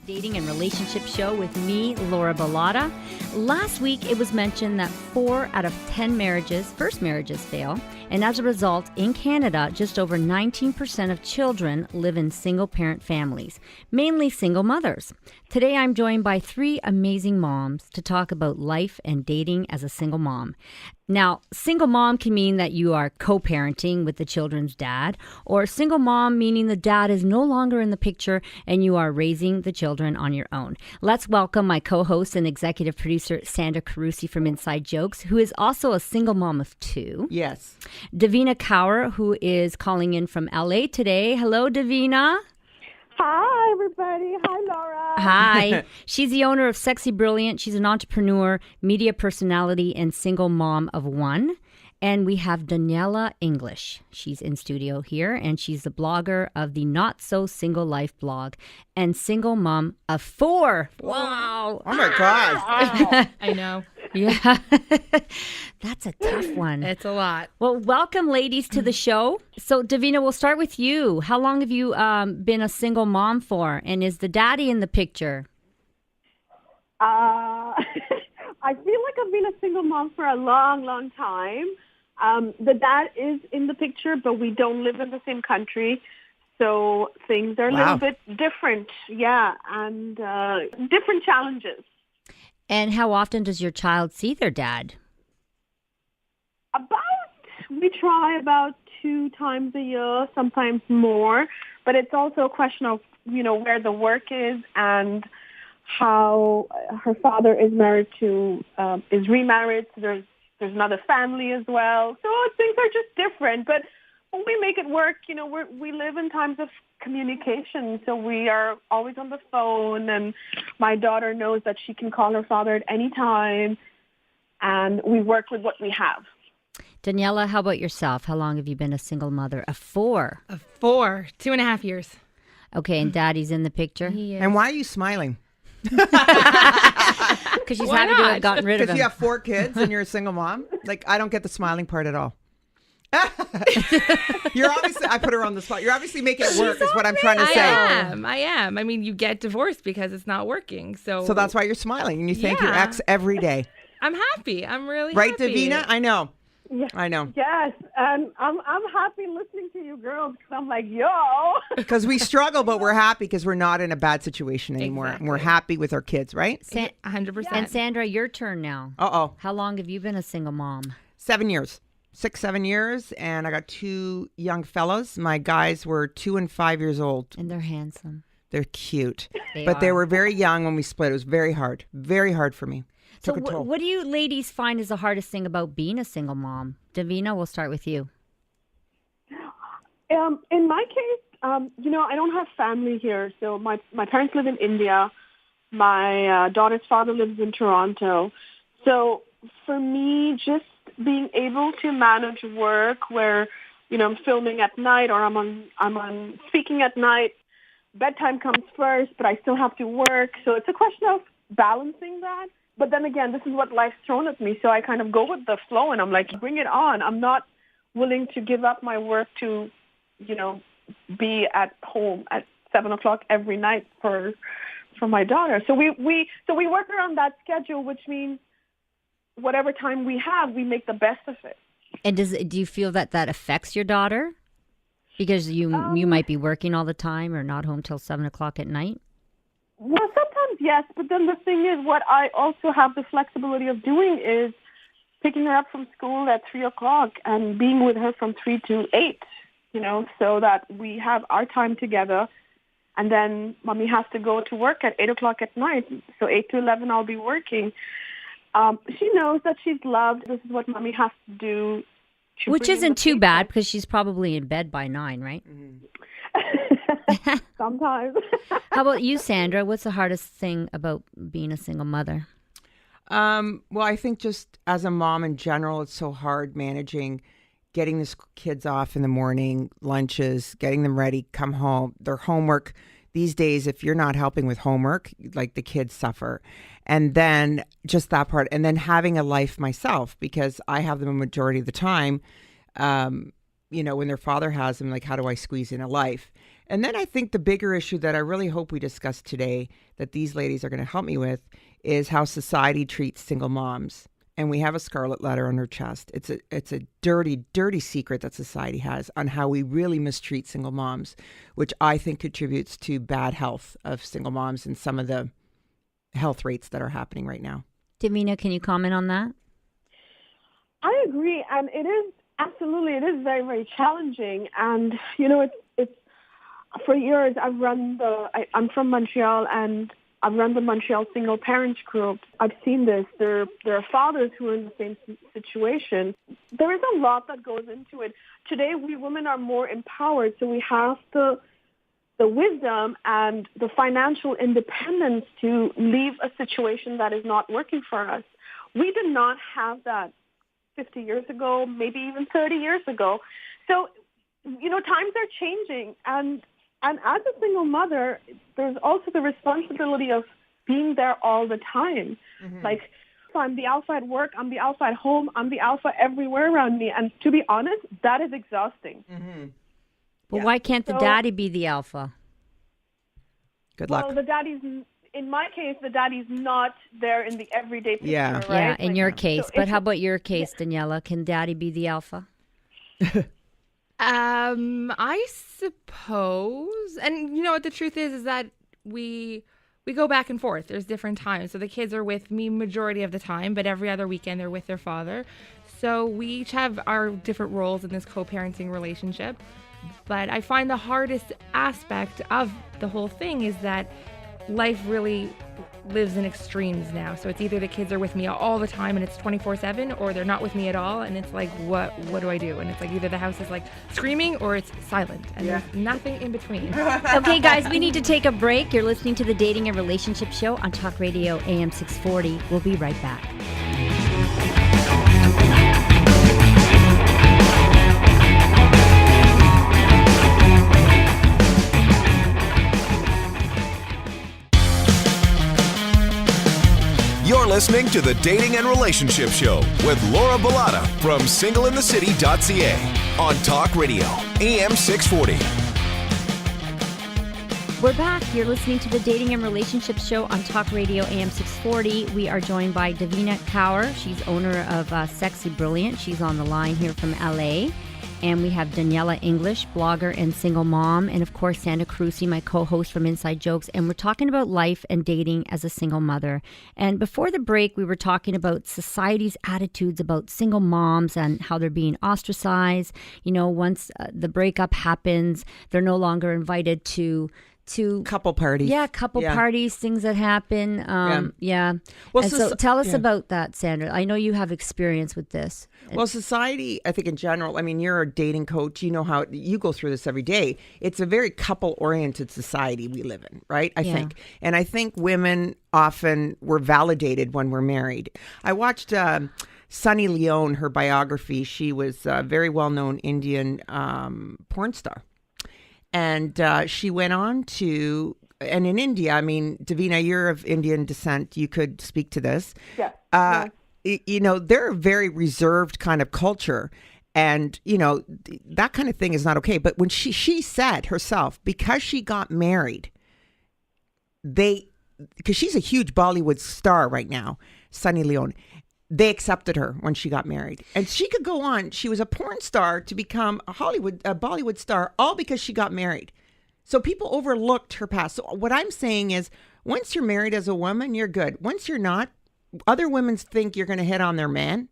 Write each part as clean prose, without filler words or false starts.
dating and relationship show with me, Laura Bilota. Last week, it was mentioned that 4 out of 10 first marriages fail. And as a result, in Canada, just over 19% of children live in single-parent families, mainly single mothers. Today, I'm joined by 3 amazing moms to talk about life and dating as a single mom. Now, single mom can mean that you are co-parenting with the children's dad, or single mom meaning the dad is no longer in the picture and you are raising the children on your own. Let's welcome my co-host and executive producer, Sandra Carusi from Inside Jokes, who is also a single mom of 2. Yes. Devina Kaur, who is calling in from LA today. Hello, Devina. Hi, everybody. Hi, Laura. Hi. She's the owner of Sexy Brilliant. She's an entrepreneur, media personality, and single mom of 1. And we have Daniella English. She's in studio here, and she's the blogger of the Not So Single Life blog and single mom of 4. Wow. Oh, my God. I know. Yeah. That's a tough one. It's a lot. Well, welcome, ladies, to the show. So, Devina, we'll start with you. How long have you been a single mom for? And is the daddy in the picture? I feel like I've been a single mom for a long, long time. The dad is in the picture, but we don't live in the same country. So things are a little bit different. Yeah, and different challenges. And how often does your child see their dad? We try about 2 times a year, sometimes more. But it's also a question of, where the work is and how her father is remarried. So there's another family as well. So things are just different. But when we make it work, we live in times of communication. So we are always on the phone, and my daughter knows that she can call her father at any time, and we work with what we have. Daniella, how about yourself? How long have you been a single mother? Of 4. Of 4, 2.5 years. Okay, and daddy's in the picture? He is. And why are you smiling? Because she's Why happy to not? have gotten rid of Because him. you have 4 kids and you're a single mom? Like, I don't get the smiling part at all. You're obviously, I put her on the spot. You're obviously making it work is what I'm trying to say. I am. I mean, you get divorced because it's not working. So So that's why you're smiling and you thank your Yeah. ex every day. I'm happy. I'm really Right, happy. Devina? I know. Yeah. I know. Yes, and I'm happy listening to you girls because I'm like, yo. Because we struggle, but we're happy because we're not in a bad situation anymore. And we're Exactly. happy with our kids, right? 100%. And Sandra, your turn now. Uh-oh. How long have you been a single mom? 7 years. 6-7 years. And I got 2 young fellows. My guys were 2 and 5 years old. And they're handsome. They're cute. They But they are. were very young when we split. It was very hard. Very hard for me. So Took a toll. what do you ladies find is the hardest thing about being a single mom? Davina, we'll start with you. In my case, I don't have family here. So my parents live in India. My daughter's father lives in Toronto. So for me, just being able to manage work where, I'm filming at night or I'm on speaking at night, bedtime comes first, but I still have to work. So it's a question of balancing that. But then again, this is what life's thrown at me. So I kind of go with the flow and I'm like, bring it on. I'm not willing to give up my work to, be at home at 7:00 every night for my daughter. So we work around that schedule, which means whatever time we have, we make the best of it. And do you feel that affects your daughter? Because you might be working all the time or not home till 7:00 at night? Well, sometimes yes, but then the thing is, what I also have the flexibility of doing is picking her up from school at 3:00 and being with her from 3 to 8, so that we have our time together. And then mommy has to go to work at 8:00 at night. So 8 to 11, I'll be working. She knows that she's loved. This is what mommy has to do. to Which bring in isn't the too bad paycheck. because she's probably in bed by 9, right? Sometimes. How about you, Sandra? What's the hardest thing about being a single mother? Well, I think just as a mom in general, it's so hard managing getting the kids off in the morning, lunches, getting them ready, come home, their homework. These days, if you're not helping with homework, like the kids suffer. And then just that part. And then having a life myself, because I have them a majority of the time, when their father has them, like, how do I squeeze in a life? And then I think the bigger issue that I really hope we discuss today, that these ladies are going to help me with, is how society treats single moms. And we have a scarlet letter on her chest. It's a dirty, dirty secret that society has on how we really mistreat single moms, which I think contributes to bad health of single moms and some of the health rates that are happening right now. Davina, can you comment on that? I agree, and it is very, very challenging. And it's for years I'm from Montreal, and I've run the Montreal single parents group. I've seen this. There are fathers who are in the same situation. There is a lot that goes into it. Today, we women are more empowered, so we have the wisdom and the financial independence to leave a situation that is not working for us. We did not have that 50 years ago, maybe even 30 years ago. So, times are changing. And as a single mother, there's also the responsibility of being there all the time. Mm-hmm. Like, so I'm the alpha at work, I'm the alpha at home, I'm the alpha everywhere around me. And to be honest, that is exhausting. Mm-hmm. Well, why can't the daddy be the alpha? Good luck. Well, in my case, the daddy's not there in the everyday picture, right? Yeah, in your case. But how about your case, Daniella? Can daddy be the alpha? I suppose. And you know what the truth is that we go back and forth. There's different times. So the kids are with me majority of the time, but every other weekend they're with their father. So we each have our different roles in this co-parenting relationship. But I find the hardest aspect of the whole thing is that life really lives in extremes now. So it's either the kids are with me all the time and it's 24/7, or they're not with me at all and it's like, what do I do? And it's like either the house is like screaming or it's silent, and there's nothing in between. Okay, guys, we need to take a break. You're listening to the Dating and Relationship Show on Talk Radio AM 640. We'll be right back. You're listening to the Dating and Relationship Show with Laura Bilota from singleinthecity.ca on Talk Radio, AM 640. We're back. You're listening to the Dating and Relationship Show on Talk Radio AM 640. We are joined by Devina Kaur. She's owner of Sexy Brilliant. She's on the line here from LA. And we have Daniella English, blogger and single mom. And of course, Sandra Carusi, my co-host from Inside Jokes. And we're talking about life and dating as a single mother. And before the break, we were talking about society's attitudes about single moms and how they're being ostracized. You know, once the breakup happens, they're no longer invited to couple parties. Yeah, parties, things that happen. Yeah. Well, and so tell us about that, Sandra. I know you have experience with this. Well, society, I think in general, I mean, you're a dating coach. You know how you go through this every day. It's a very couple-oriented society we live in, right? I think. And I think women often were validated when we're married. I watched Sunny Leone, her biography. She was a very well-known Indian porn star. And she went on to, and in India, I mean, Devina, you're of Indian descent. You could speak to this. Yeah. You know, they're a very reserved kind of culture. And, you know, that kind of thing is not okay. But when she said herself, because she got married, because she's a huge Bollywood star right now, Sunny Leone, they accepted her when she got married. And she could go on. She was a porn star to become a Bollywood star, all because she got married. So people overlooked her past. So what I'm saying is, once you're married as a woman, you're good. Once you're not, other women think you're going to hit on their man.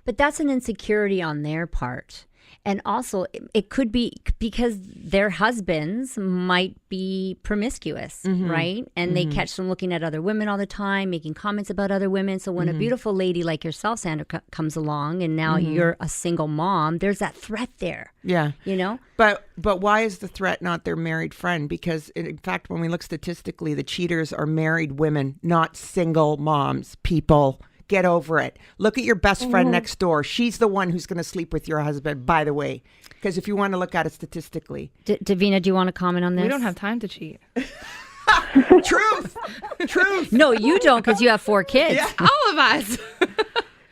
But that's an insecurity on their part. And also, it could be because their husbands might be promiscuous, right? And they catch them looking at other women all the time, making comments about other women. So when a beautiful lady like yourself, Sandra, comes along and now you're a single mom, there's that threat there. Yeah. You know? But why is the threat not their married friend? Because, in fact, when we look statistically, the cheaters are married women, not single moms, people. Get over it. Look at your best friend next door. She's the one who's going to sleep with your husband, by the way. Because if you want to look at it statistically. Davina, do you want to comment on this? We don't have time to cheat. Truth. No, you don't, because you have 4 kids. Yeah. All of us.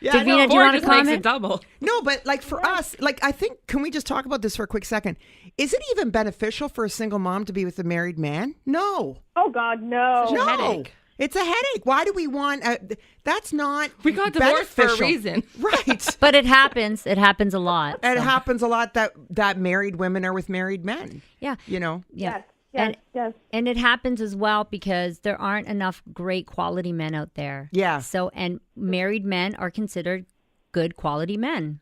Yeah, I know. Davina, do you Or want to just makes it comment? double. No, but like for us, like I think, can we just talk about this for a quick second? Is it even beneficial for a single mom to be with a married man? No. Oh God, no. Such a No. headache. It's a headache. Why do we want that's not We got divorced for a beneficial. reason. Right. But it happens. It happens a lot. It so. happens a lot that married women are with married men. Yeah. You know? Yeah. Yes, yes, yes. And it happens as well because there aren't enough great quality men out there. Yeah. So, and married men are considered good quality men.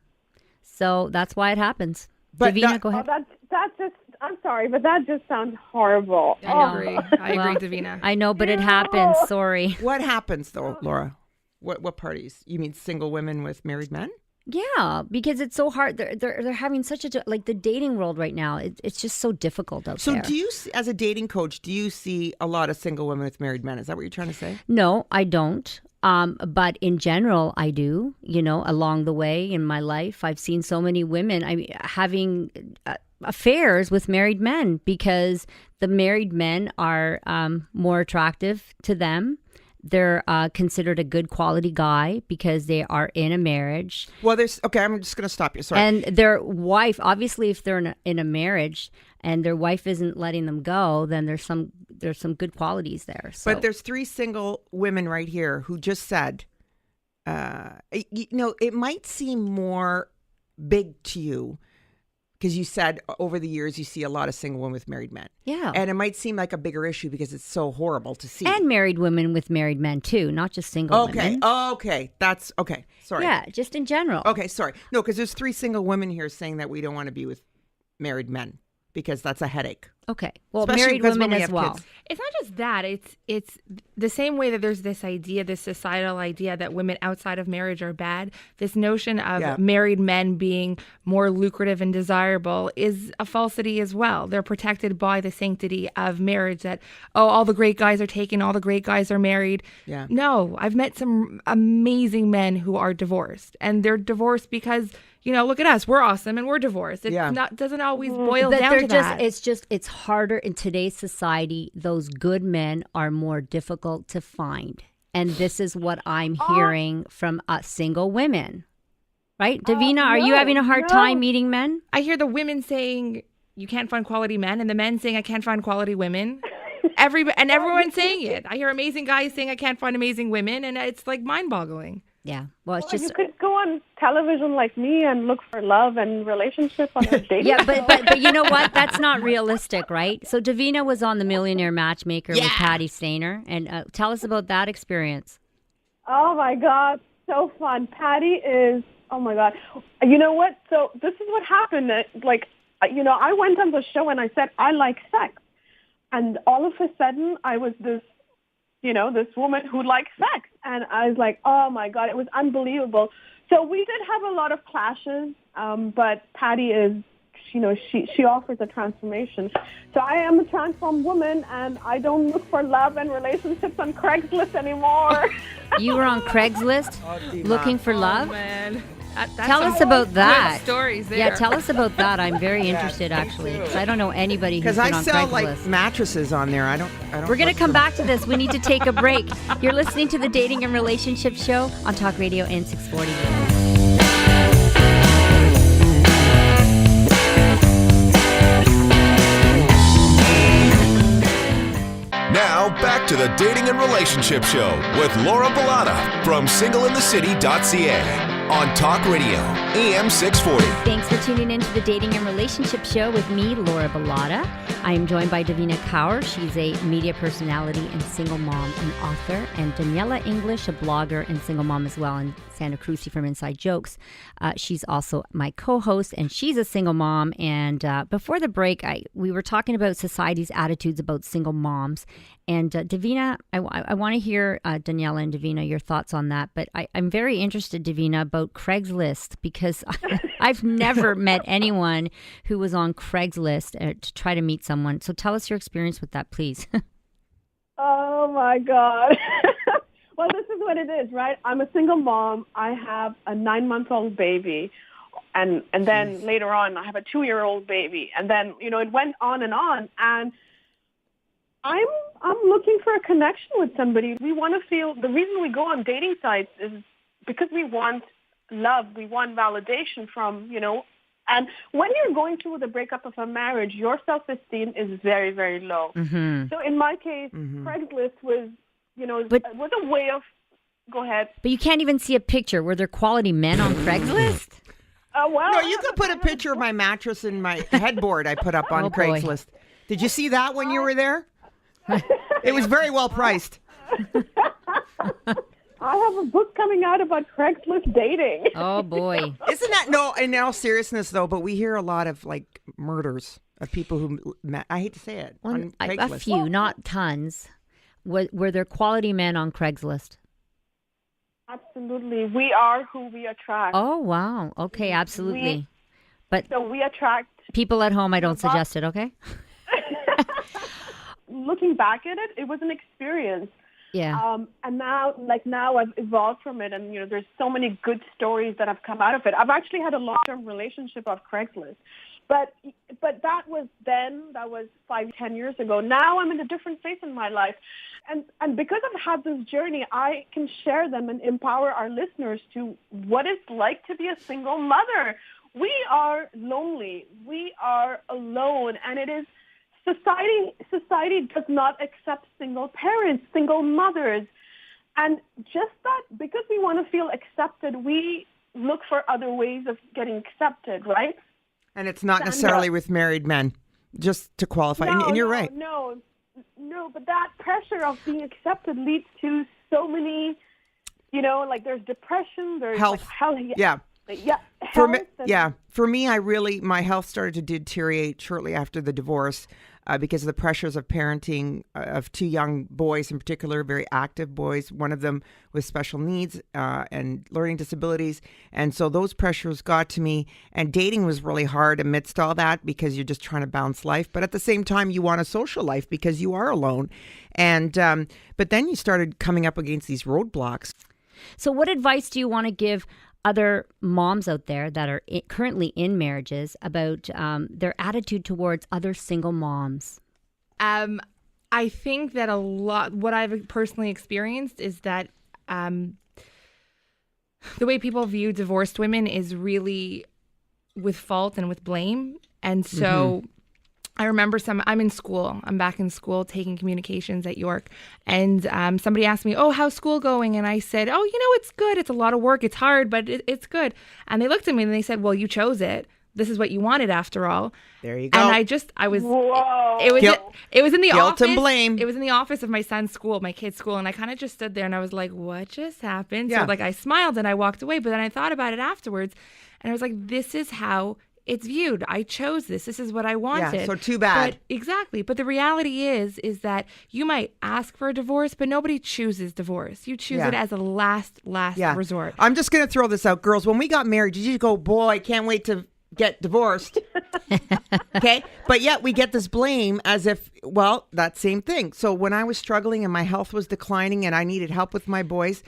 So that's why it happens. But Davina, that- go Oh, ahead. that's just. I'm sorry, but that just sounds horrible. I agree. Well, Davina. I know, but it happens. Sorry. What happens though, Laura? What parties? You mean single women with married men? Yeah, because it's so hard. They're having such a like the dating world right now. It's just so difficult out So there. do you, as a dating coach, do you see a lot of single women with married men? Is that what you're trying to say? No, I don't. But in general, I do. You know, along the way in my life, I've seen so many women having affairs with married men because the married men are more attractive to them. They're considered a good quality guy because they are in a marriage. Well, okay, I'm just going to stop you. Sorry. And their wife, obviously, if they're in a marriage and their wife isn't letting them go, then there's some good qualities there. So. But there's 3 single women right here who just said, it might seem more big to you because you said over the years you see a lot of single women with married men. Yeah. And it might seem like a bigger issue because it's so horrible to see. And married women with married men, too, not just single women. Okay. That's okay. Sorry. Yeah, just in general. Okay, sorry. No, because there's 3 single women here saying that we don't want to be with married men because that's a headache. Okay. Well, Especially married because when women we as have well. kids. It's not just that. It's the same way that there's this idea, this societal idea that women outside of marriage are bad. This notion of married men being more lucrative and desirable is a falsity as well. They're protected by the sanctity of marriage that, all the great guys are taken, all the great guys are married. Yeah. No, I've met some amazing men who are divorced, and they're divorced because, look at us. We're awesome and we're divorced. It doesn't always boil But down they're to just, that. it's harder in today's society. Those good men are more difficult to find. And this is what I'm hearing from single women. Right? Davina, are you having a hard time meeting men? I hear the women saying you can't find quality men, and the men saying I can't find quality women. Everyone's saying it. I hear amazing guys saying I can't find amazing women, and it's like mind-boggling. Yeah. Well, it's You just... could go on television like me and look for love and relationship on a dating. Yeah, but you know what? That's not realistic, right? So Davina was on The Millionaire Matchmaker with Patty Stainer. And tell us about that experience. Oh, my God. So fun. Patty is, oh, my God. You know what? So this is what happened. I went on the show and I said, I like sex. And all of a sudden, I was this woman who liked sex. And I was like, oh, my God, it was unbelievable. So we did have a lot of clashes, but Patty is, she offers a transformation. So I am a transformed woman, and I don't look for love and relationships on Craigslist anymore. You were on Craigslist looking for love? Man. Tell us about that. Good stories there. Yeah, tell us about that. I'm very interested, actually, because I don't know anybody who's Because been I on sell Craigslist. like mattresses on there. I don't. We're going to come back to this. We need to take a break. You're listening to the Dating and Relationship Show on Talk Radio N640. Now, back to the Dating and Relationship Show with Laura Bilota from singleinthecity.ca on Talk Radio, AM 640. Thanks for tuning in to the Dating and Relationship Show with me, Laura Bilota. I am joined by Devina Kaur. She's a media personality and single mom and author, and Daniella English, a blogger and single mom as well, and Sandra Carusi from Inside Jokes. She's also my co-host, and she's a single mom. And before the break, we were talking about society's attitudes about single moms. And Devina, I want to hear, Daniella and Devina, your thoughts on that. But I'm very interested, Devina, about Craigslist, because I've never met anyone who was on Craigslist to try to meet someone. So tell us your experience with that, please. Oh, my God. Well, this is what it is, right? I'm a single mom. I have a 9-month-old baby. And then later on, I have a 2-year-old baby. And then, it went on. And I'm looking for a connection with somebody. We want to feel, the reason we go on dating sites is because we want love, we want validation from, and when you're going through the breakup of a marriage, your self-esteem is very, very low. Mm-hmm. So in my case, Craigslist was, was a way of, go ahead. But you can't even see a picture. Were there quality men on Craigslist? Well, No, you could put a picture of my mattress and my headboard I put up on Oh, boy. Craigslist. Did you see that when you were there? It was very well priced. I have a book coming out about Craigslist dating. Oh, boy. Isn't that, no, in all seriousness though, but we hear a lot of like murders of people who, I hate to say it, on A Craigslist. few, not tons. Were there quality men on Craigslist? Absolutely. We are who we attract. Oh, wow. Okay, absolutely. So we attract. People at home, I don't suggest it, okay? Looking back at it, it was an experience. Yeah. And now I've evolved from it, and there's so many good stories that have come out of it. I've actually had a long-term relationship off Craigslist, but that was then. That was 5-10 years ago. Now I'm in a different phase in my life, and because I've had this journey, I can share them and empower our listeners to what it's like to be a single mother. We are lonely. We are alone, and it is. Society does not accept single parents, single mothers. And just that, because we want to feel accepted, we look for other ways of getting accepted, right? And it's not necessarily with married men, just to qualify. And you're right. No, but that pressure of being accepted leads to so many, like there's depression, there's Health. Like health. Yeah. Yeah. For me, my health started to deteriorate shortly after the divorce because of the pressures of parenting of two young boys in particular, very active boys, one of them with special needs and learning disabilities. And so those pressures got to me, and dating was really hard amidst all that because you're just trying to balance life. But at the same time, you want a social life because you are alone. And but then you started coming up against these roadblocks. So what advice do you want to give other moms out there that are currently in marriages about their attitude towards other single moms? I think that what I've personally experienced is that the way people view divorced women is really with fault and with blame. And so I remember I'm in school. I'm back in school taking communications at York. And somebody asked me, how's school going? And I said, it's good. It's a lot of work. It's hard, but it's good. And they looked at me and they said, well, you chose it. This is what you wanted after all. There you go. And I was, Whoa. it was in the Guilt office. and blame. It was in the office of my son's school, my kid's school. And I kind of just stood there and I was like, what just happened? Yeah. So I smiled and I walked away. But then I thought about it afterwards and I was like, this is how it's viewed. I chose this. This is what I wanted. Yeah, so too bad. But, exactly. But the reality is that you might ask for a divorce, but nobody chooses divorce. You choose it as a last resort. I'm just going to throw this out. Girls, when we got married, did you go, boy, I can't wait to get divorced? Okay? But yet we get this blame as if, well, that same thing. So when I was struggling and my health was declining and I needed help with my boys,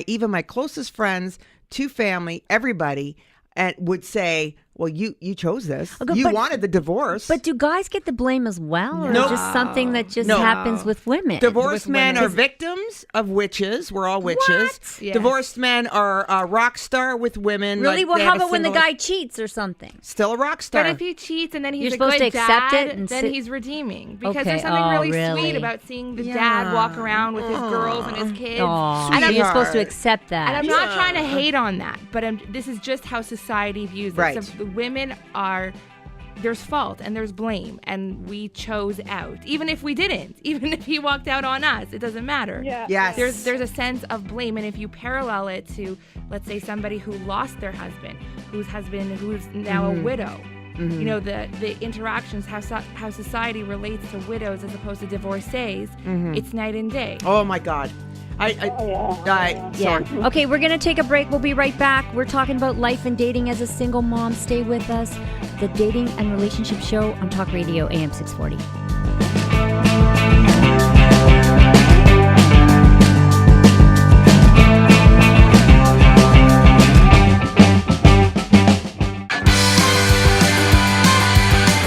even my closest friends, to family, everybody, and would say, well, you chose this. You wanted the divorce. But do guys get the blame as well? Or No. just something that just happens with women? Divorced With men women. are victims of witches. We're all witches. What? Yes. Divorced men are a rock star with women. Really? Like Well, they how have a about when the single- guy cheats or something? Still a rock star. But if he cheats and then he's You're a supposed good to accept dad, it and then sit- he's redeeming. Because Okay. there's something Oh, really really? sweet about seeing the Yeah. dad walk around with his girls and his kids. Oh, And so I'm, you're supposed to Sweetheart. accept that. and I'm not trying to hate on that, but this is just how society views it. Right. So the women there's fault and there's blame, and we chose out. Even if we didn't, even if he walked out on us, it doesn't matter. Yeah. Yes. There's a sense of blame, and if you parallel it to, let's say, somebody who lost their husband, who's now a widow, the interactions, how society relates to widows as opposed to divorcees, it's night and day. Oh my God. Sorry. Yeah. Okay, we're going to take a break. We'll be right back. We're talking about life and dating as a single mom. Stay with us. The Dating and Relationship Show on Talk Radio AM 640.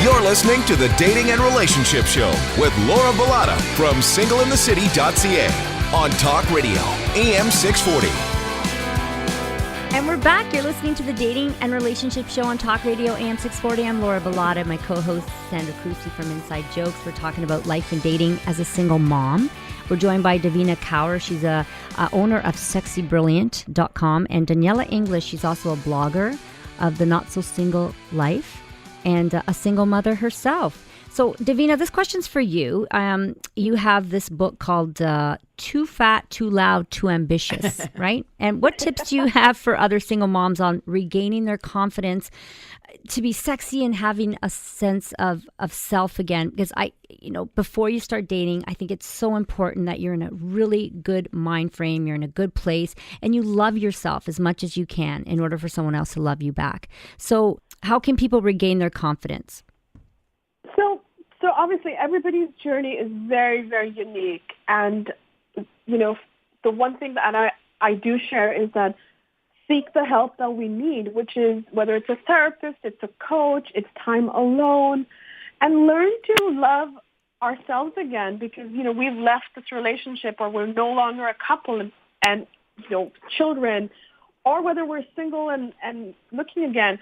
You're listening to the Dating and Relationship Show with Laura Bilota from singleinthecity.ca on Talk Radio AM 640. And we're back. You're listening to the Dating and Relationship Show on Talk Radio AM 640. I'm Laura Bilota. My co-host, Sandra Carusi from Inside Jokes. We're talking about life and dating as a single mom. We're joined by Devina Kaur. She's a owner of sexybrilliant.com. And Daniella English, she's also a blogger of the Not So Single Life and a single mother herself. So, Devina, this question's for you. You have this book called Too Fat, Too Loud, Too Ambitious, right? And what tips do you have for other single moms on regaining their confidence to be sexy and having a sense of self again? Because before you start dating, I think it's so important that you're in a really good mind frame, you're in a good place, and you love yourself as much as you can in order for someone else to love you back. So how can people regain their confidence? So obviously everybody's journey is very, very unique. And, the one thing that I do share is that seek the help that we need, which is whether it's a therapist, it's a coach, it's time alone, and learn to love ourselves again because, we've left this relationship or we're no longer a couple and children, or whether we're single and looking again.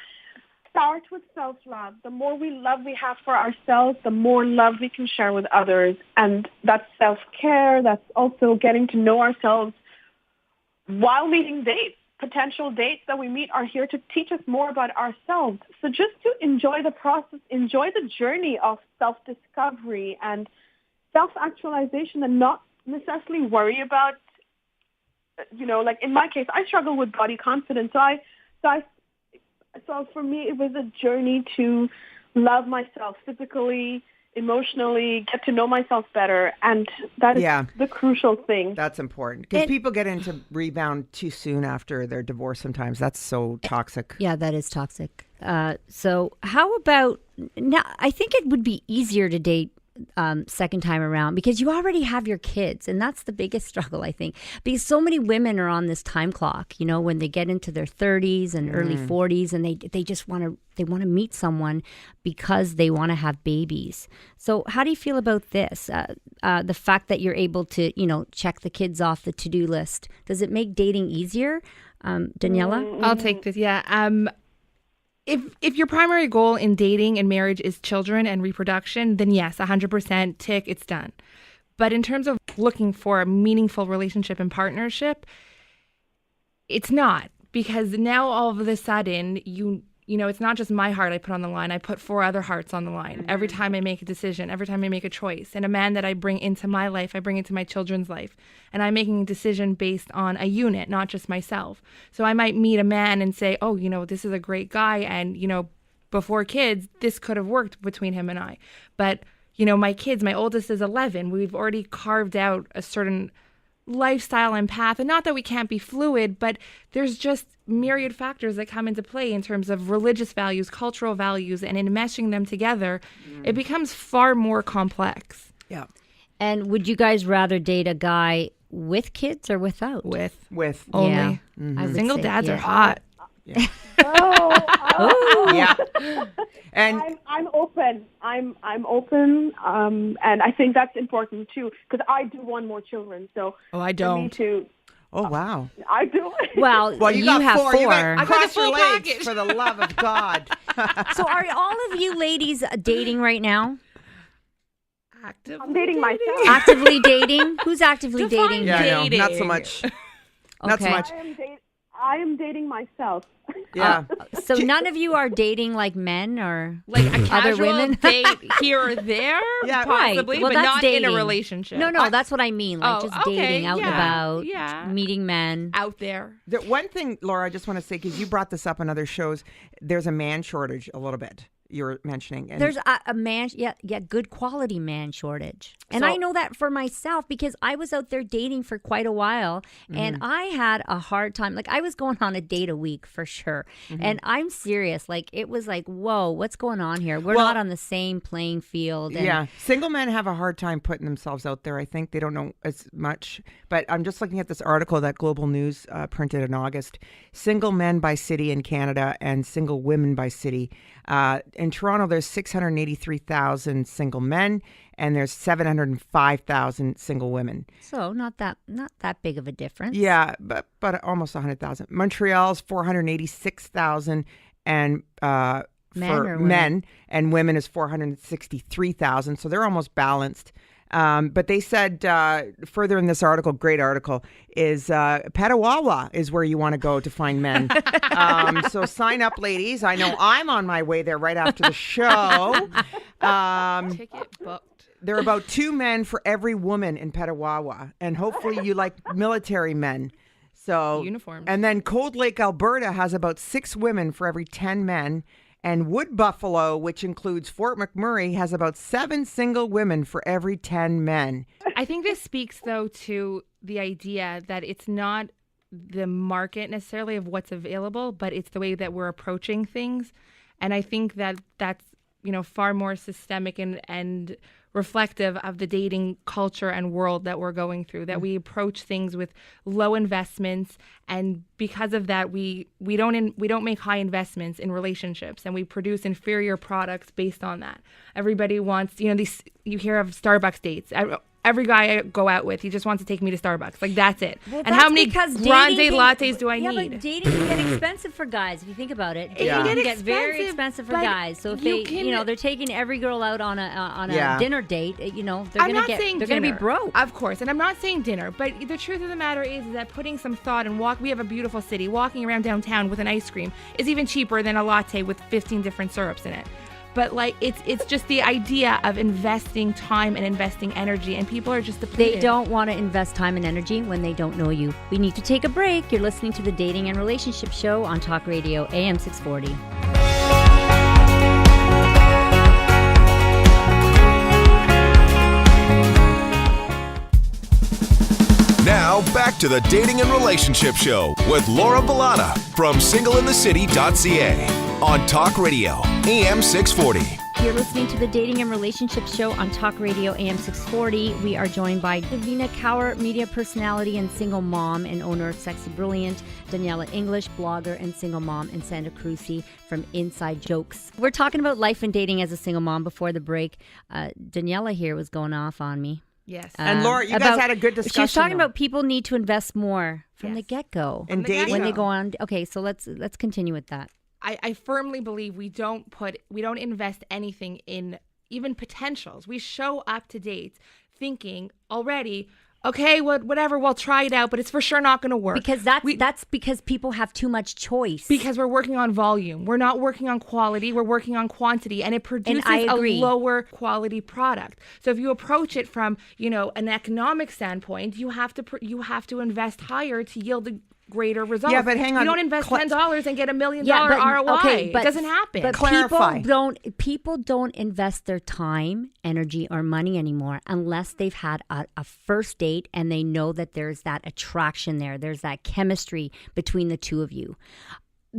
Start with self-love. The more love we have for ourselves, the more love we can share with others. And that's self-care. That's also getting to know ourselves while meeting dates. Potential dates that we meet are here to teach us more about ourselves. So just to enjoy the process, enjoy the journey of self-discovery and self-actualization and not necessarily worry about, like in my case, I struggle with body confidence. So for me, it was a journey to love myself physically, emotionally, get to know myself better. And that is the crucial thing. That's important because people get into rebound too soon after their divorce sometimes. That's so toxic. Yeah, that is toxic. So how about now? I think it would be easier to date second time around because you already have your kids, and that's the biggest struggle, I think, because so many women are on this time clock, when they get into their 30s and early 40s, and they just want to meet someone because they want to have babies. So how do you feel about this? The fact that you're able to check the kids off the to-do list, does it make dating easier? Daniella? I'll take this. If your primary goal in dating and marriage is children and reproduction, then yes, 100% tick, it's done. But in terms of looking for a meaningful relationship and partnership, it's not, because now all of a sudden it's not just my heart I put on the line. I put 4 other hearts on the line every time I make a decision, every time I make a choice. And a man that I bring into my life, I bring into my children's life. And I'm making a decision based on a unit, not just myself. So I might meet a man and say, oh, this is a great guy. And, before kids, this could have worked between him and I. But, my kids, my oldest is 11. We've already carved out a certain lifestyle and path. And not that we can't be fluid, but there's just myriad factors that come into play in terms of religious values, cultural values, and in meshing them together, it becomes far more complex. Yeah. And would you guys rather date a guy with kids or without? With only. Yeah. Mm-hmm. Single dads are hot. Yeah. Yeah. And I'm open. I'm open, and I think that's important too because I do want more children. So I don't. For me too. oh wow. I do. Well, You have got 4. You got I got cross the your full legs, package. for the love of God. So are all of you ladies dating right now? Actively I'm dating myself. Actively dating? Who's actively Define dating? Yeah, I know. Dating. Not so much. Not so Okay. much. I am dating myself. Yeah. So none of you are dating like men or like a other casual women? date here or there, Yeah. possibly, Right. Well, but that's not in a dating. relationship. No, that's what I mean. Like Oh, just dating okay, out and yeah, about, yeah. meeting men. Out there. The one thing, Laura, I just want to say, because you brought this up on other shows, there's a man shortage a little bit. You were mentioning. And There's a man, good quality man shortage. And So- I know that for myself because I was out there dating for quite a while and I had a hard time. Like I was going on a date a week for sure. And I'm serious. Like it was like, whoa, what's going on here? We're Well- not on the same playing field. And yeah, single men have a hard time putting themselves out there. I think they don't know as much. But I'm just looking at this article that Global News printed in August. Single men by city in Canada and single women by city. In Toronto, there's 683,000 single men and there's 705,000 single women. So not that big of a difference. Yeah, but almost 100,000. Montreal's 486,000, and for men, and women is 463,000. So they're almost balanced. But they said further in this article, great article, is Petawawa is where you want to go to find men. So sign up, ladies. I know I'm on my way there right after the show. Ticket booked. There are about 2 men for every woman in Petawawa, and hopefully you like military men. So Uniforms. And then Cold Lake, Alberta has about 6 women for every 10 men. And Wood Buffalo, which includes Fort McMurray, has about 7 single women for every 10 men. I think this speaks, though, to the idea that it's not the market necessarily of what's available, but it's the way that we're approaching things. And I think that that's, far more systemic and reflective of the dating culture and world that we're going through, that we approach things with low investments, and because of that we don't make high investments in relationships, and we produce inferior products based on that. Everybody wants, these, you hear of Starbucks dates. Every guy I go out with, he just wants to take me to Starbucks. Like, that's it. Well, and how many because grande lattes do I yeah, need? But dating can get expensive for guys. If you think about it, dating can can get get very expensive, expensive for but guys. So if you they're taking every girl out on a dinner date, they're gonna be broke. Of course, and I'm not saying dinner, but the truth of the matter is that putting some thought and we have a beautiful city. Walking around downtown with an ice cream is even cheaper than a latte with 15 different syrups in it. But it's just the idea of investing time and investing energy, and people are just depleted. They don't want to invest time and energy when they don't know you. We need to take a break. You're listening to the Dating and Relationship Show on Talk Radio AM 640. Now, back to the Dating and Relationship Show with Laura Bilota from singleinthecity.ca on Talk Radio, AM 640. You're listening to the Dating and Relationship Show on Talk Radio AM 640. We are joined by Devina Kaur, media personality and single mom and owner of Sexy Brilliant, Daniella English, blogger and single mom, and Sandra Carusi from Inside Jokes. We're talking about life and dating as a single mom before the break. Daniella here was going off on me. Yes. And Laura, you guys had a good discussion. She was talking about people need to invest more from the get-go. In dating? When they go on. Okay, so let's continue with that. I firmly believe we don't invest anything in even potentials. We show up to dates thinking already, okay, whatever, we'll try it out, but it's for sure not going to work. Because that's because people have too much choice. Because we're working on volume. We're not working on quality. We're working on quantity, and it produces a lower quality product. So if you approach it from, an economic standpoint, you have to invest higher to yield the greater results. Yeah, but hang on. You don't invest $10 and get $1 million ROI. Okay, it doesn't happen. But clarify. People don't invest their time, energy, or money anymore unless they've had a first date and they know that there's that attraction there. There's that chemistry between the two of you.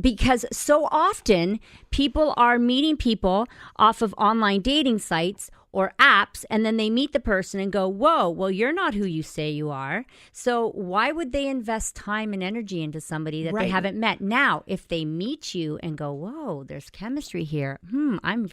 Because so often people are meeting people off of online dating sites or apps, and then they meet the person and go, whoa, well, you're not who you say you are. So why would they invest time and energy into somebody that they haven't met? Now, if they meet you and go, whoa, there's chemistry here. I'm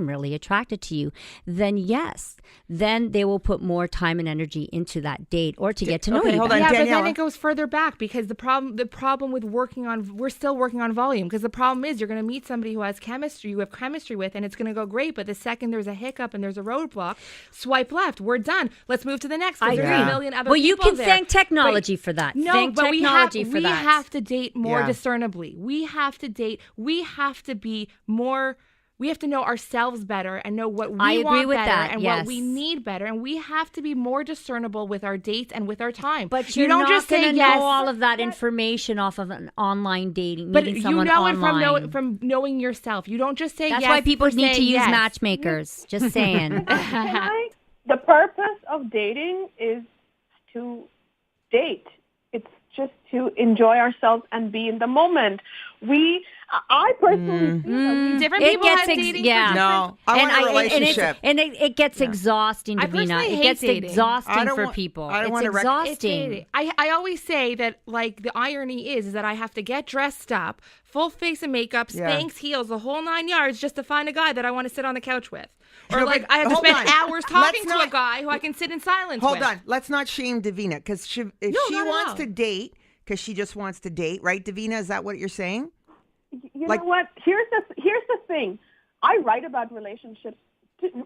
really attracted to you. Then yes, then they will put more time and energy into that date or to get to know you. Hold on, yeah, Daniella. but then it goes further back, because the problem with we're still working on volume, because the problem is you're going to meet somebody who has chemistry, you have chemistry with, and it's going to go great. But the second there's a hiccup and there's a roadblock, swipe left. We're done. Let's move to the next. I There's agree. a million other Well, you people can there. thank technology for that. No, thank but technology we have to date more Yeah. discernibly. We have to date. We have to be more. We have to know ourselves better and know what we I agree want with better that, and yes. what we need better. And we have to be more discernible with our dates and with our time. But you you're don't not just say going to yes. know all of that information off of an online dating, But meeting you someone know online. it from knowing yourself. You don't just say That's yes. why people for need to saying use yes. matchmakers. Just saying. The purpose of dating is to date. It's just to enjoy ourselves and be in the moment. I personally feel that we Different It people gets have dating. yeah. for No, I want a relationship. And it gets exhausting, I Davina. personally It hate gets dating. I exhausting don't for want- people. I don't It's want to exhausting. It's I always say that, like, the irony is that I have to get dressed up, full face of makeup, Yeah. Spanx, heels, the whole 9 yards, just to find a guy that I want to sit on the couch with. Or No, like but I have to hold spend on. hours talking Let's to a not- guy who I can sit in silence Hold with. on. Let's not shame Davina because if No, she not at wants all. to date, because she just wants to date, right, Davina? Is that what you're saying? You Like- know what? Here's the thing. I write about relationships.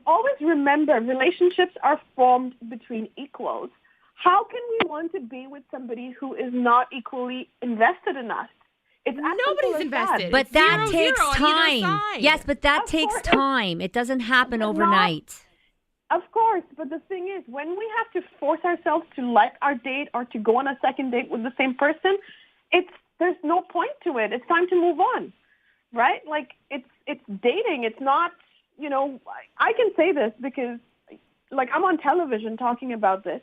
Always remember, relationships are formed between equals. How can we want to be with somebody who is not equally invested in us? It's as simple Nobody's as invested. that. But It's that 0-0 takes on either time. side. Yes, but that Of takes course. time. It doesn't happen But not- overnight. Of course, but the thing is, when we have to force ourselves to like our date or to go on a second date with the same person, there's no point to it. It's time to move on, right? Like it's dating. It's not, I can say this because, like, I'm on television talking about this.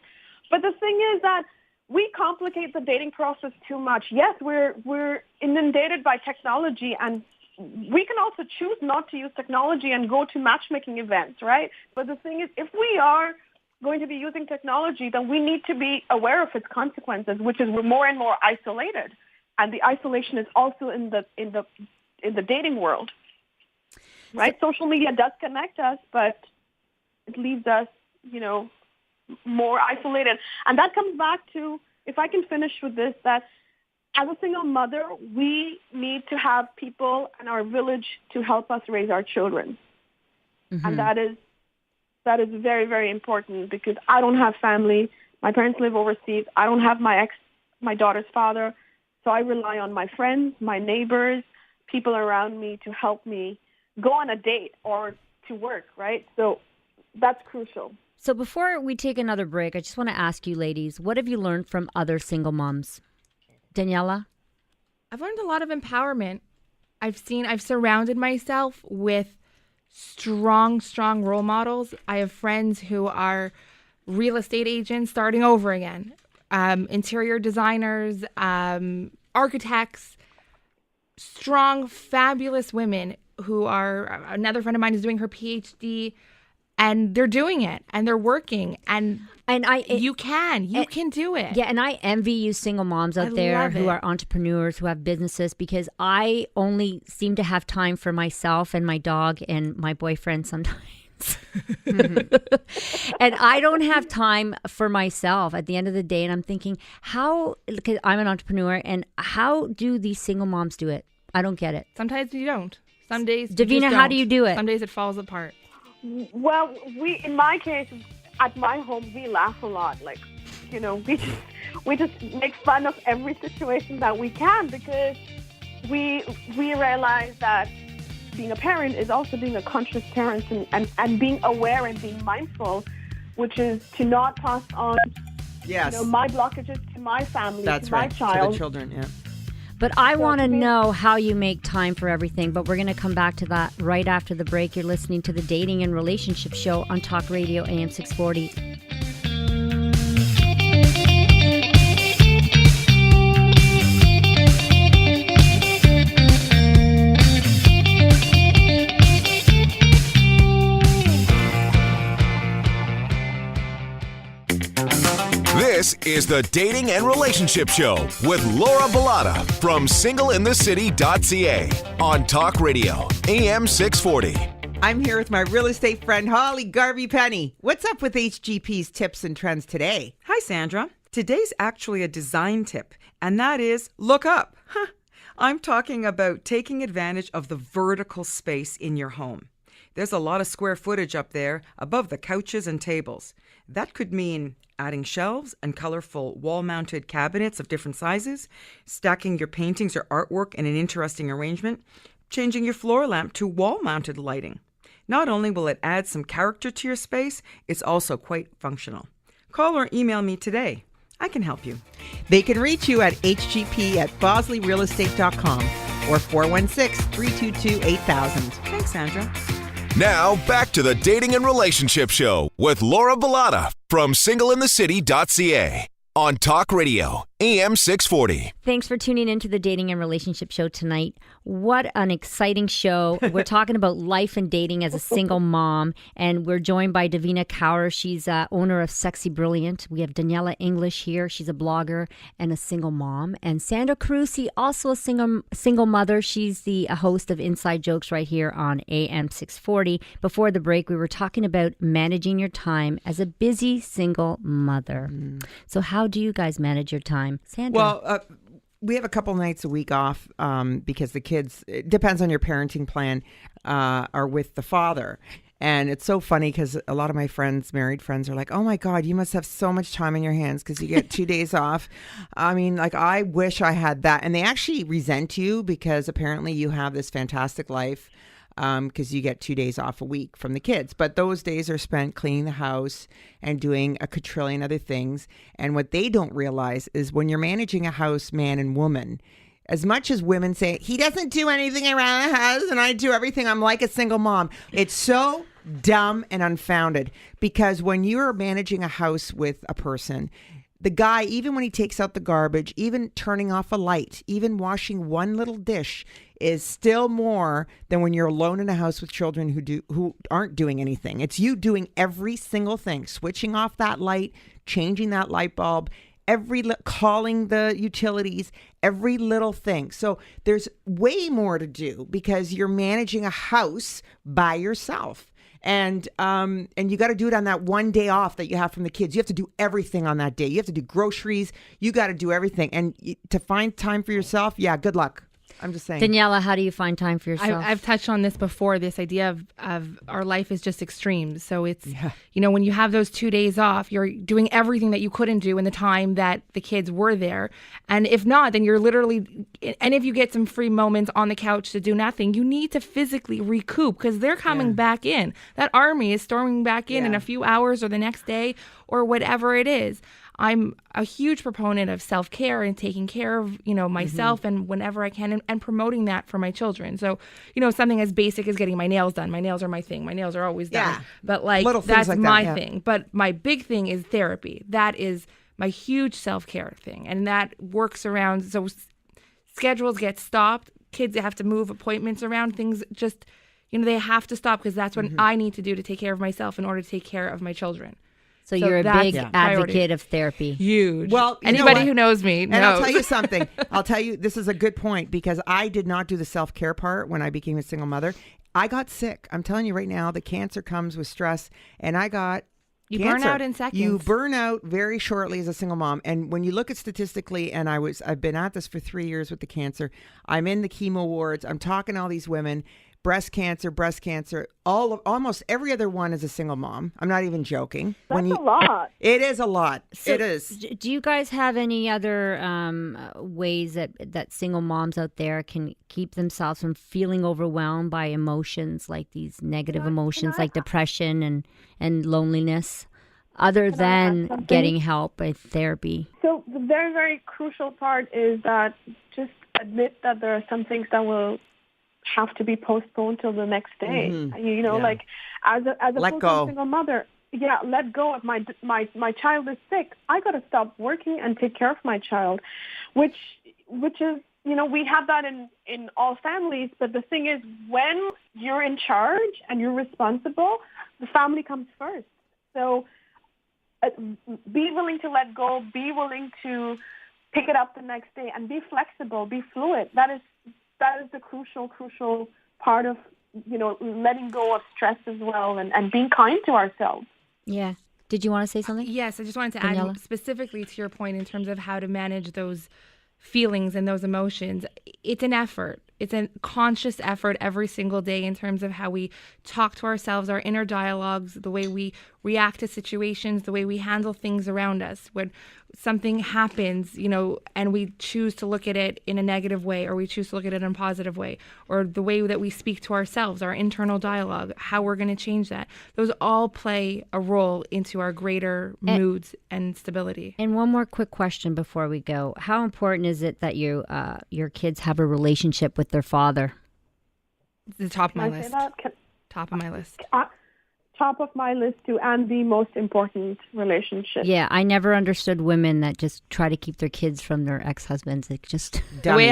But the thing is that we complicate the dating process too much. Yes, we're inundated by technology, and we can also choose not to use technology and go to matchmaking events, right? But the thing is, if we are going to be using technology, then we need to be aware of its consequences, which is we're more and more isolated, and the isolation is also in the dating world, right? Social media does connect us, but it leaves us, more isolated, and that comes back to, if I can finish with this, that as a single mother, we need to have people in our village to help us raise our children. Mm-hmm. And that is very, very important because I don't have family. My parents live overseas. I don't have my daughter's father. So I rely on my friends, my neighbors, people around me to help me go on a date or to work, right? So that's crucial. So before we take another break, I just want to ask you ladies, what have you learned from other single moms? Daniella? I've learned a lot of empowerment. I've surrounded myself with strong role models. I have friends who are real estate agents starting over again, interior designers, architects, strong, fabulous women who are, another friend of mine is doing her PhD, and they're doing it and they're working and you can do it. Yeah, and I envy you single moms out there love who it. are entrepreneurs, who have businesses, because I only seem to have time for myself and my dog and my boyfriend sometimes. And I don't have time for myself at the end of the day. And I'm thinking, because I'm an entrepreneur, and how do these single moms do it? I don't get it. Sometimes you don't. Some days you Davina, just how don't. do you do it? Some days it falls apart. Well, in my case, at my home, we laugh a lot. Like, we just make fun of every situation that we can because we realize that being a parent is also being a conscious parent and being aware and being mindful, which is to not pass on Yes. my blockages to my family, That's to my right. To child. the children, yeah. But I want to to me- know how you make time for everything. But we're going to come back to that right after the break. You're listening to the Dating and Relationship Show on Talk Radio AM 640. This is the Dating and Relationship Show with Laura Bilota from singleinthecity.ca on Talk Radio, AM 640. I'm here with my real estate friend, Holly Garvey Penny. What's up with HGP's tips and trends today? Hi, Sandra. Today's actually a design tip, and that is look up. I'm talking about taking advantage of the vertical space in your home. There's a lot of square footage up there above the couches and tables. That could mean adding shelves and colorful wall-mounted cabinets of different sizes, stacking your paintings or artwork in an interesting arrangement, changing your floor lamp to wall-mounted lighting. Not only will it add some character to your space, it's also quite functional. Call or email me today. I can help you. They can reach you at hgp@bosleyrealestate.com or 416-322-8000. Thanks, Sandra. Now, back to the Dating and Relationship Show with Laura Bilota from singleinthecity.ca on Talk Radio, AM 640. Thanks for tuning into the Dating and Relationship Show tonight. What an exciting show. We're talking about life and dating as a single mom, and we're joined by Devina Kaur. She's owner of Sexy Brilliant. We have Daniella English here. She's a blogger and a single mom. And Sandra Carusi, also a single mother. She's the host of Inside Jokes right here on AM 640. Before the break, we were talking about managing your time as a busy single mother. So how do you guys manage your time? Sandra? Well, we have a couple nights a week off because the kids, it depends on your parenting plan, are with the father. And it's so funny because a lot of my friends, married friends, are like, oh my God, you must have so much time in your hands because you get 2 days off. I mean, like, I wish I had that. And they actually resent you because apparently you have this fantastic life because you get 2 days off a week from the kids. But those days are spent cleaning the house and doing a quadrillion other things. And what they don't realize is when you're managing a house, man and woman, as much as women say, he doesn't do anything around the house and I do everything, I'm like a single mom. It's so dumb and unfounded because when you're managing a house with a person, the guy, even when he takes out the garbage, even turning off a light, even washing one little dish is still more than when you're alone in a house with children who aren't doing anything. It's you doing every single thing, switching off that light, changing that light bulb, calling the utilities, every little thing. So there's way more to do because you're managing a house by yourself. And you got to do it on that one day off that you have from the kids. You have to do everything on that day. You have to do groceries. You got to do everything. And to find time for yourself, yeah, good luck. I'm just saying. Daniella, how do you find time for yourself? I've touched on this before, this idea of our life is just extremes. So it's, when you have those 2 days off, you're doing everything that you couldn't do in the time that the kids were there. And if not, then you're literally, and if you get some free moments on the couch to do nothing, you need to physically recoup because they're coming back in. That army is storming back in a few hours or the next day or whatever it is. I'm a huge proponent of self-care and taking care of, myself and whenever I can and promoting that for my children. So, something as basic as getting my nails done. My nails are my thing. My nails are always done. Yeah. But that's my thing. But my big thing is therapy. That is my huge self-care thing. And that works around. So schedules get stopped. Kids have to move appointments around. Things just, they have to stop because that's what I need to do to take care of myself in order to take care of my children. So you're a big advocate of therapy. Huge. Well, anybody who knows me knows. And I'll tell you something. This is a good point because I did not do the self-care part when I became a single mother. I got sick. I'm telling you right now, the cancer comes with stress, and I got cancer. Burn out in seconds. You burn out very shortly as a single mom. And when you look at statistically, and I've been at this for 3 years with the cancer. I'm in the chemo wards. I'm talking to all these women. Breast cancer, almost every other one is a single mom. I'm not even joking. That's a lot. It is a lot. So it is. Do you guys have any other ways that single moms out there can keep themselves from feeling overwhelmed by emotions like these negative emotions like depression and loneliness, other than getting help with therapy? So the very, very crucial part is that just admit that there are some things that will have to be postponed till the next day. Like as a single mother, let go of my child is sick. I got to stop working and take care of my child, which is, we have that in all families. But the thing is, when you're in charge and you're responsible, the family comes first. So be willing to let go, be willing to pick it up the next day and be flexible, be fluid. That is the crucial part of, letting go of stress as well and being kind to ourselves. Yeah. Did you want to say something? Yes, I just wanted to Daniella? add specifically to your point in terms of how to manage those feelings and those emotions. It's an effort. It's a conscious effort every single day in terms of how we talk to ourselves, our inner dialogues, the way we react to situations, the way we handle things around us. When something happens, and we choose to look at it in a negative way, or we choose to look at it in a positive way, or the way that we speak to ourselves, our internal dialogue, how we're going to change that. Those all play a role into our greater moods and stability. And one more quick question before we go. How important is it that your kids have a relationship with their father? It's the top of my list. Say that? Top of my list. top of my list too, and the most important relationship. Yeah, I never understood women that just try to keep their kids from their ex-husbands. It just The way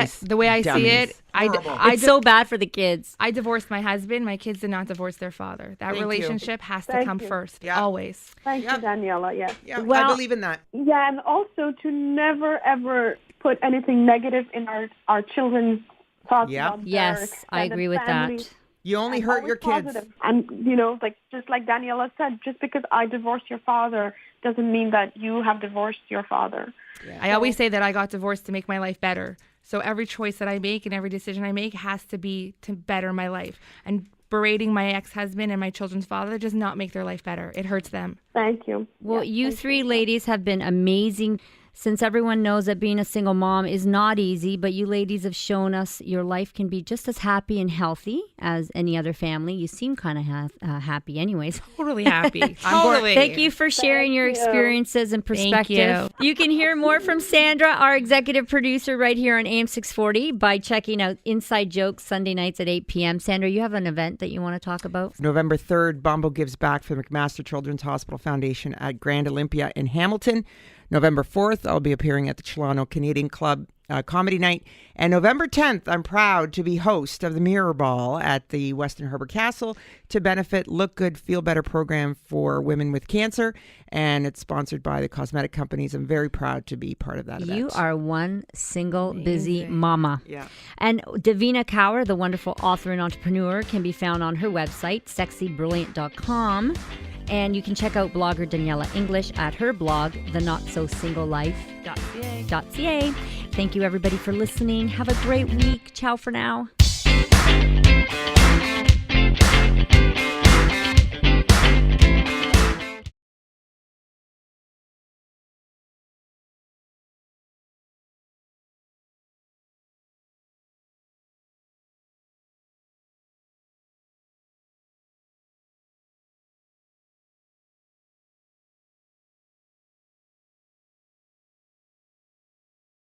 I Dummies. see it, it's so bad for the kids. I divorced my husband. My kids did not divorce their father. That Thank you. relationship has to Thank come you. first, Yeah. always. Thank you, Daniela. Yes. Yeah, Well- I believe in that. Yeah, and also to never ever put anything negative in our children's thoughts. Yeah. About their Yes, I extended agree with family. that. You only And hurt always your kids. positive. And, you know, just like Daniela said, just because I divorced your father doesn't mean that you have divorced your father. I always say that I got divorced to make my life better. So every choice that I make and every decision I make has to be to better my life. And berating my ex-husband and my children's father does not make their life better. It hurts them. Thank you. Well, Yeah, you thank three ladies have been amazing. Since everyone knows that being a single mom is not easy, but you ladies have shown us your life can be just as happy and healthy as any other family. You seem kind of happy anyways. Totally happy. Totally. Thank you for sharing your you. experiences and perspective. You can hear more from Sandra, our executive producer, right here on AM 640 by checking out Inside Jokes Sunday nights at 8 p.m. Sandra, you have an event that you want to talk about? November 3rd, Bombo gives back for the McMaster Children's Hospital Foundation at Grand Olympia in Hamilton. November 4th, I'll be appearing at the Chilano Canadian Club Comedy Night. And November 10th, I'm proud to be host of the Mirror Ball at the Weston Harbour Castle to benefit Look Good, Feel Better program for women with cancer. And it's sponsored by the cosmetic companies. I'm very proud to be part of that event. You are one single busy mama. Yeah. And Devina Kaur, the wonderful author and entrepreneur, can be found on her website, sexybrilliant.com. And you can check out blogger Daniella English at her blog, thenotsosinglelife.ca. Thank you, everybody, for listening. Have a great week. Ciao for now.